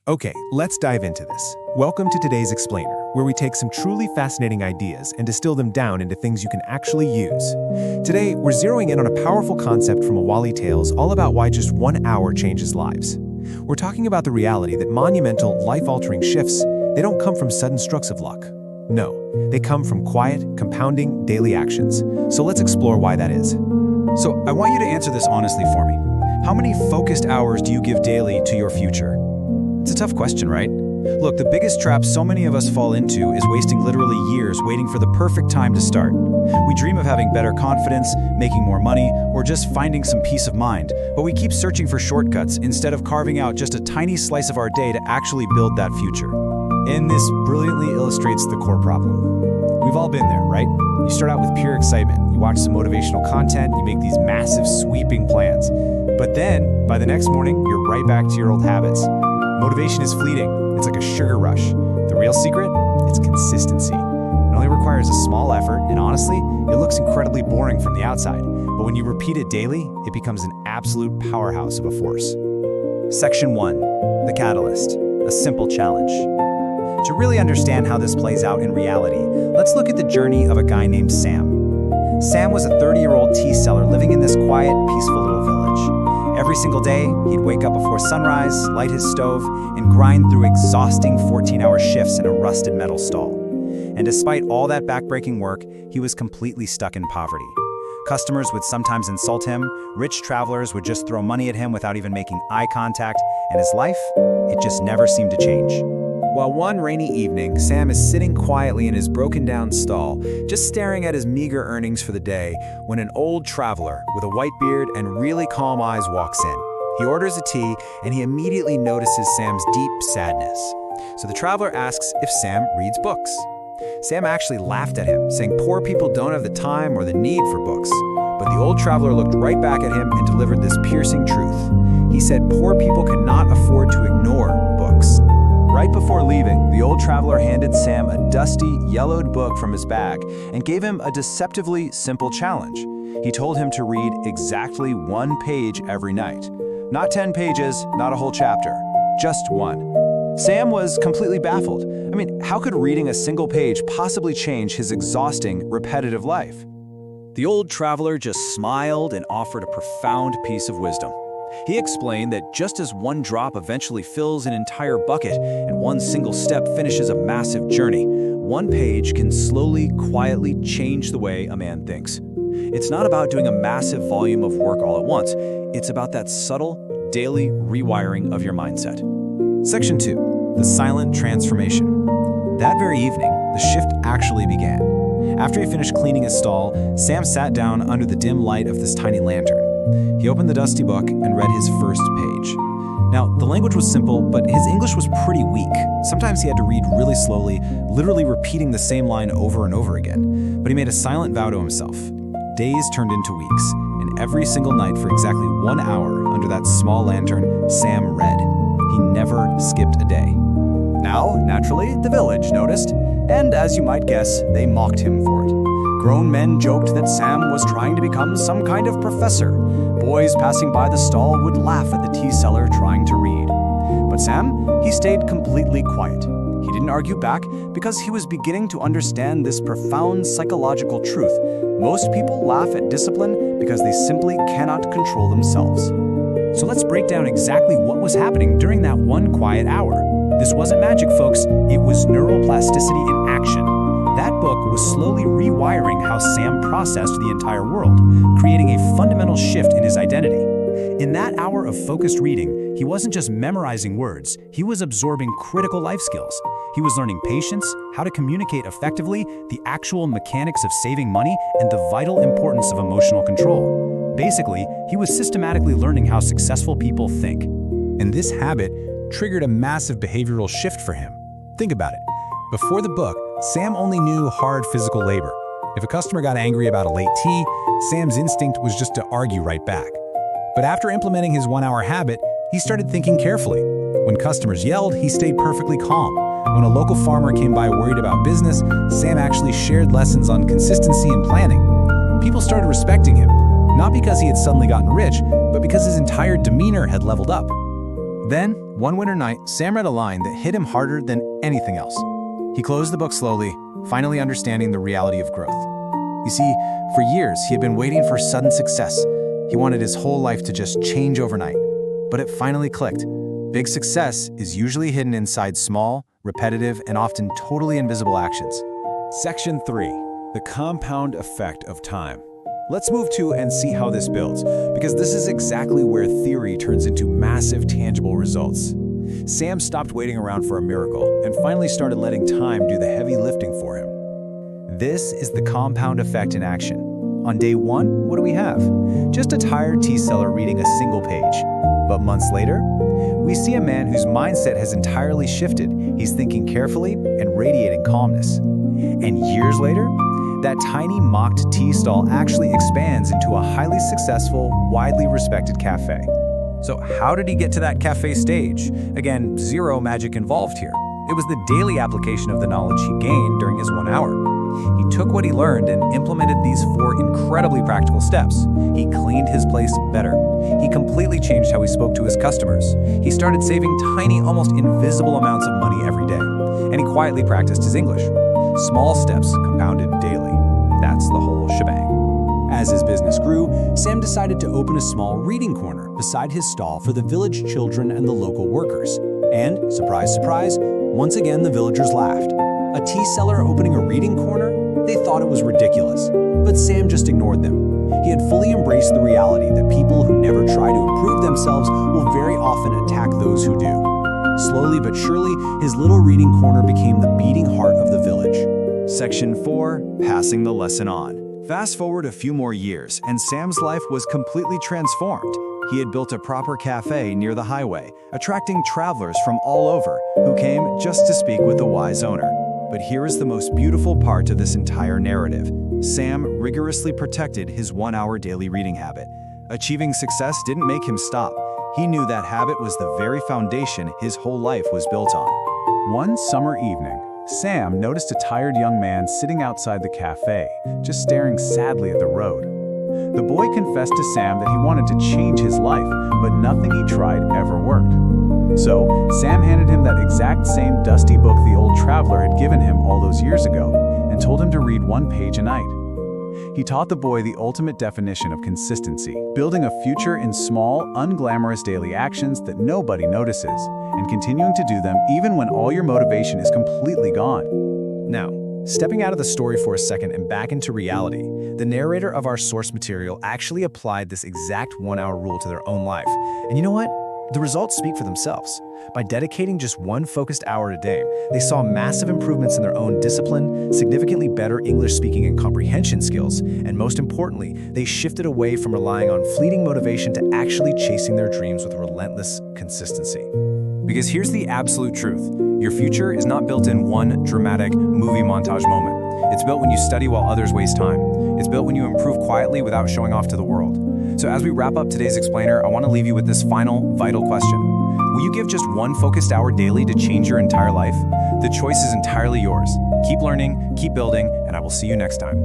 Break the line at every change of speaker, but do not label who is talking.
Okay, let's dive into this. Welcome to today's Explainer, where we take some truly fascinating ideas and distill them down into things you can actually use. Today, we're zeroing in on a powerful concept from Awali Tales all about why just 1 hour changes lives. We're talking about the reality that monumental, life-altering shifts, they don't come from sudden strokes of luck. No, they come from quiet, compounding, daily actions. So let's explore why that is.
So I want you to answer this honestly for me. How many focused hours do you give daily to your future? It's a tough question, right? Look, the biggest trap so many of us fall into is wasting literally years waiting for the perfect time to start. We dream of having better confidence, making more money, or just finding some peace of mind, but we keep searching for shortcuts instead of carving out just a tiny slice of our day to actually build that future. And this brilliantly illustrates the core problem. We've all been there, right? You start out with pure excitement, you watch some motivational content, you make these massive sweeping plans. But then, by the next morning, you're right back to your old habits. Motivation is fleeting. It's like a sugar rush. The real secret? It's consistency. It only requires a small effort, and honestly, it looks incredibly boring from the outside. But when you repeat it daily, it becomes an absolute powerhouse of a force. Section 1. The Catalyst. A simple challenge. To really understand how this plays out in reality, let's look at the journey of a guy named Sam. Sam was a 30-year-old tea seller living in this quiet, peaceful little village. Every single day, he'd wake up before sunrise, light his stove, and grind through exhausting 14-hour shifts in a rusted metal stall. And despite all that backbreaking work, he was completely stuck in poverty. Customers would sometimes insult him, rich travelers would just throw money at him without even making eye contact, and his life, it just never seemed to change. While one rainy evening, Sam is sitting quietly in his broken-down stall, just staring at his meager earnings for the day, when an old traveler with a white beard and really calm eyes walks in. He orders a tea, and he immediately notices Sam's deep sadness. So the traveler asks if Sam reads books. Sam actually laughed at him, saying poor people don't have the time or the need for books. But the old traveler looked right back at him and delivered this piercing truth. He said poor people cannot afford to ignore books. Right before leaving, the old traveler handed Sam a dusty, yellowed book from his bag and gave him a deceptively simple challenge. He told him to read exactly 1 page every night. Not 10 pages, not a whole chapter, just 1. Sam was completely baffled. I mean, how could reading a single page possibly change his exhausting, repetitive life? The old traveler just smiled and offered a profound piece of wisdom. He explained that just as 1 drop eventually fills an entire bucket and 1 single step finishes a massive journey, 1 page can slowly, quietly change the way a man thinks. It's not about doing a massive volume of work all at once. It's about that subtle, daily rewiring of your mindset. Section 2. The Silent Transformation. That very evening, the shift actually began. After he finished cleaning his stall, Sam sat down under the dim light of this tiny lantern. He opened the dusty book and read his first page. Now, the language was simple, but his English was pretty weak. Sometimes he had to read really slowly, literally repeating the same line over and over again. But he made a silent vow to himself. Days turned into weeks, and every single night for exactly 1 hour under that small lantern, Sam read. He never skipped a day. Now, naturally, the village noticed, and as you might guess, they mocked him for it. Grown men joked that Sam was trying to become some kind of professor. Boys passing by the stall would laugh at the tea seller trying to read. But Sam, he stayed completely quiet. He didn't argue back because he was beginning to understand this profound psychological truth. Most people laugh at discipline because they simply cannot control themselves. So let's break down exactly what was happening during that 1 quiet hour. This wasn't magic, folks. It was neuroplasticity in action. That book was slowly rewiring how Sam processed the entire world, creating a fundamental shift in his identity. In that hour of focused reading, he wasn't just memorizing words, he was absorbing critical life skills. He was learning patience, how to communicate effectively, the actual mechanics of saving money, and the vital importance of emotional control. Basically, he was systematically learning how successful people think.
And this habit triggered a massive behavioral shift for him. Think about it. Before the book, Sam only knew hard physical labor. If a customer got angry about a late tea, Sam's instinct was just to argue right back. But after implementing his 1 hour habit, he started thinking carefully. When customers yelled, he stayed perfectly calm. When a local farmer came by worried about business, Sam actually shared lessons on consistency and planning. People started respecting him, not because he had suddenly gotten rich, but because his entire demeanor had leveled up. Then,
One winter night, Sam read a line that hit him harder than anything else. He closed the book slowly, finally understanding the reality of growth. You see, for years, he had been waiting for sudden success. He wanted his whole life to just change overnight. But it finally clicked. Big success is usually hidden inside small, repetitive, and often totally invisible actions.
Section 3. The compound effect of time. Let's move to and see how this builds, because this is exactly where theory turns into massive, tangible results. Sam stopped waiting around for a miracle and finally started letting time do the heavy lifting for him.
This is the compound effect in action. On day 1, what do we have? Just a tired tea seller reading a single page. But months later, we see a man whose mindset has entirely shifted. He's thinking carefully and radiating calmness. And years later, that tiny mocked tea stall actually expands into a highly successful, widely respected cafe. So how did he get to that cafe stage? Again, zero magic involved here. It was the daily application of the knowledge he gained during his 1 hour. He took what he learned and implemented these 4 incredibly practical steps. He cleaned his place better. He completely changed how he spoke to his customers. He started saving tiny, almost invisible amounts of money every day. And he quietly practiced his English. Small steps compounded daily. That's the whole shebang. As his business grew, Sam decided to open a small reading corner beside his stall for the village children and the local workers. And, surprise, surprise, once again the villagers laughed. A tea seller opening a reading corner? They thought it was ridiculous. But Sam just ignored them. He had fully embraced the reality that people who never try to improve themselves will very often attack those who do. Slowly but surely, his little reading corner became the beating heart of the village. Section 4, passing the lesson on. Fast forward a few more years, and Sam's life was completely transformed. He had built a proper cafe near the highway, attracting travelers from all over who came just to speak with the wise owner. But here is the most beautiful part of this entire narrative. Sam rigorously protected his 1-hour daily reading habit. Achieving success didn't make him stop. He knew that habit was the very foundation his whole life was built on.
One summer evening, Sam noticed a tired young man sitting outside the cafe, just staring sadly at the road. The boy confessed to Sam that he wanted to change his life, but nothing he tried ever worked. So, Sam handed him that exact same dusty book the old traveler had given him all those years ago, and told him to read 1 page a night. He taught the boy the ultimate definition of consistency, building a future in small, unglamorous daily actions that nobody notices, and continuing to do them even when all your motivation is completely gone. Now, stepping out of the story for a second and back into reality, the narrator of our source material actually applied this exact 1-hour rule to their own life. And you know what? The results speak for themselves. By dedicating just 1 focused hour a day, they saw massive improvements in their own discipline, significantly better English speaking and comprehension skills, and most importantly, they shifted away from relying on fleeting motivation to actually chasing their dreams with relentless consistency. Because here's the absolute truth. Your future is not built in one dramatic movie montage moment. It's built when you study while others waste time. It's built when you improve quietly without showing off to the world. So as we wrap up today's explainer, I want to leave you with this final, vital question. Will you give just 1 focused hour daily to change your entire life? The choice is entirely yours. Keep learning, keep building, and I will see you next time.